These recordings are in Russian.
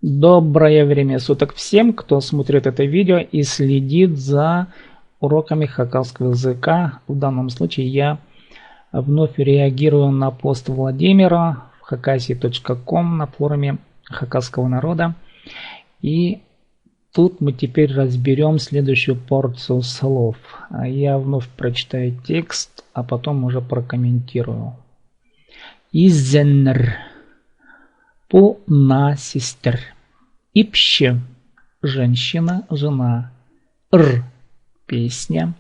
Доброе время суток всем, кто смотрит это видео и следит за уроками хакасского языка. В данном случае я вновь реагирую на пост Владимира в hakasi.com на форуме хакасского народа. И тут мы теперь разберем следующую порцию слов. Я вновь прочитаю текст, а потом уже прокомментирую. Изенр. На сестер. Ипще. Женщина, жена. Песня.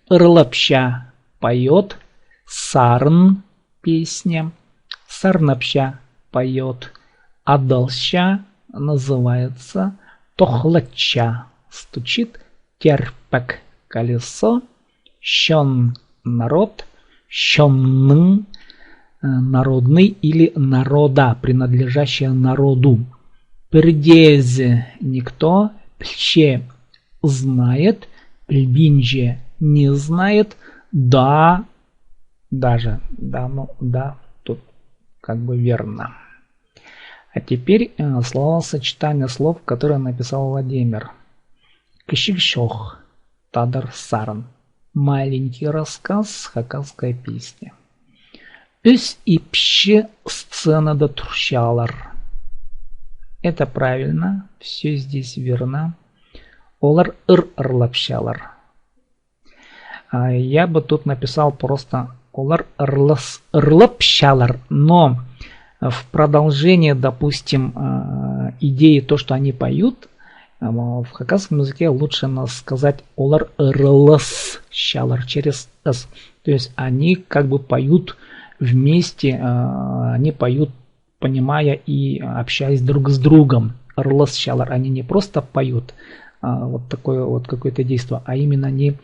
Рлапща. Поет. Сарн. Песня. Сарнапща. Поет. Адалща. Называется. Тохлача. Стучит. Терпек. Колесо. Щон. Народ. Щонн. Народный или народа, принадлежащая народу. Пердезе никто, пще знает, пельбинже не знает, да, даже, да, ну да, тут как бы верно. А теперь словосочетание слов, которое написал Владимир. Кшикшох, Тадар Сарн. Маленький рассказ, хакасская песня. Үс ипще сцена до турщалар. Это правильно, все здесь верно. Олар ырлапщалар. Я бы тут написал просто олар ырлапщалар, но в продолжение, допустим, идеи то, что они поют, в хакасском языке лучше сказать олар ырласщалар через с. То есть они как бы поют вместе, они поют, понимая и общаясь друг с другом. Рласщалар, они не просто поют вот такое вот какое-то действие, а именно они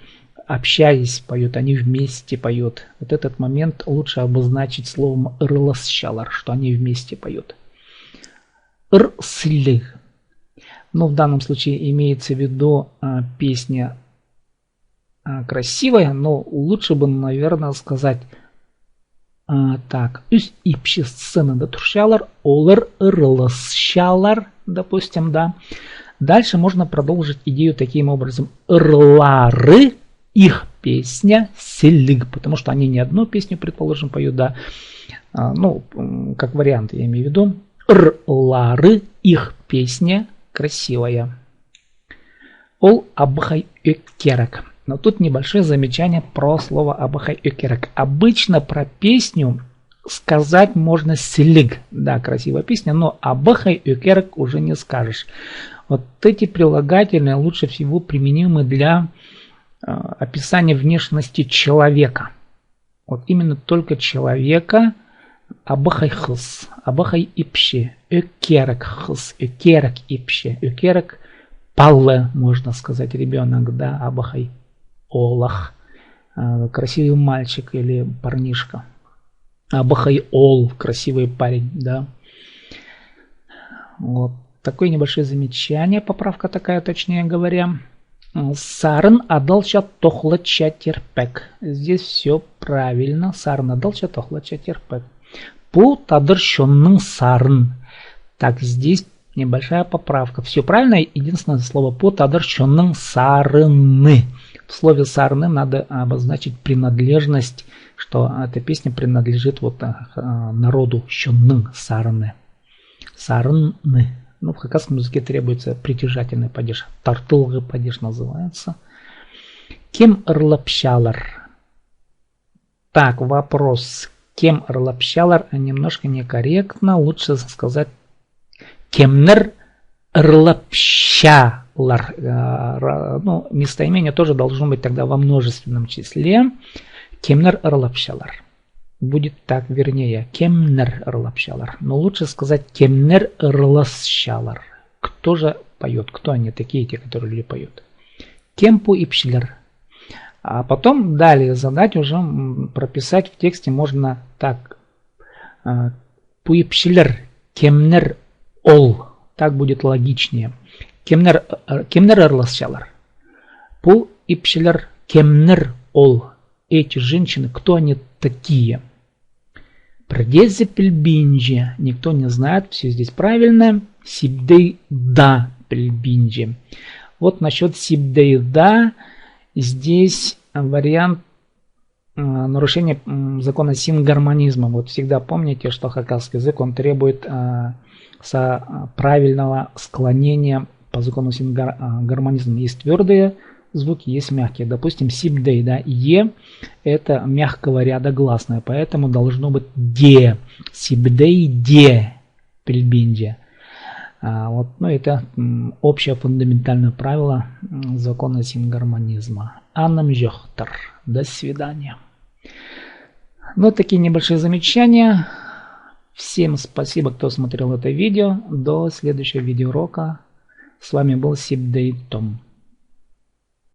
общаясь поют, они вместе поют. Вот этот момент лучше обозначить словом рласщалар, что они вместе поют. Рслих. Ну, в данном случае имеется в виду песня красивая, но лучше бы, наверное, сказать так, үс ипши сцена до турщалар, олар ырласщалар, допустим, да. Дальше можно продолжить идею таким образом. Ырлары, их песня, селиг, потому что они не одну песню, предположим, поют, да. Ну, как вариант, я имею в виду. Ырлары, их песня, красивая. Ол абхай экерак. Но тут небольшое замечание про слово абахай-экерак. Обычно про песню сказать можно селиг. Да, красивая песня, но абахай-экерак уже не скажешь. Вот эти прилагательные лучше всего применимы для описания внешности человека. Вот именно только человека. Абахай-хыс, абахай-ипще, экерак-хыс, экерак-ипще, экерак палле, можно сказать, ребенок, да, абахай. Олах, красивый мальчик или парнишка. Абахай ол, красивый парень, да. Вот такое небольшое замечание, поправка такая, точнее говоря. Сарн адалча тохлача терпек. Здесь все правильно. Сарн адалча тохлача терпек. По тадырщенным сарн. Так, здесь небольшая поправка. Все правильно, единственное слово по тадырщенным сарны. В слове сарны надо обозначить принадлежность, что эта песня принадлежит вот народу щонны, сарны. Сарны. Ну, в хакасском языке требуется притяжательный падеж. Тартылгы падеж называется. Кем ырлапщалар? Так, вопрос. Кем ырлапщалар? Немножко некорректно. Лучше сказать кемнер ырлапща. Ну, местоимение тоже должно быть тогда во множественном числе. Кемнер ырлапщалар. Будет так вернее. Кемнер ырлапщалар. Но лучше сказать кемнер ырласщалар. Кто же поет? Кто они такие, те, которые люди поют? Кемпу и пщлер. А потом далее задать уже прописать в тексте можно так. Пуипщлер кемнер ол. Так будет логичнее. Кемнер ырласщалар. Пу и кемнер ол. Эти женщины, кто они такие? Придется пельбинджи. Никто не знает, все здесь правильно. Сибдейда пельбинджи. Вот насчет сибдейда. Здесь вариант нарушения закона сингармонизма. Вот всегда помните, что хакасский язык он требует правильного склонения по закону сингармонизма. Есть твердые звуки, есть мягкие. Допустим, сибдей, да, е это мягкого ряда гласное, поэтому должно быть де. Сибдей де пельбинджи. Вот, ну, это общее фундаментальное правило закона сингармонизма. Аннамжохтар. До свидания. Ну, такие небольшие замечания. Всем спасибо, кто смотрел это видео. До следующего видеоурока. С вами был Сибдей Том.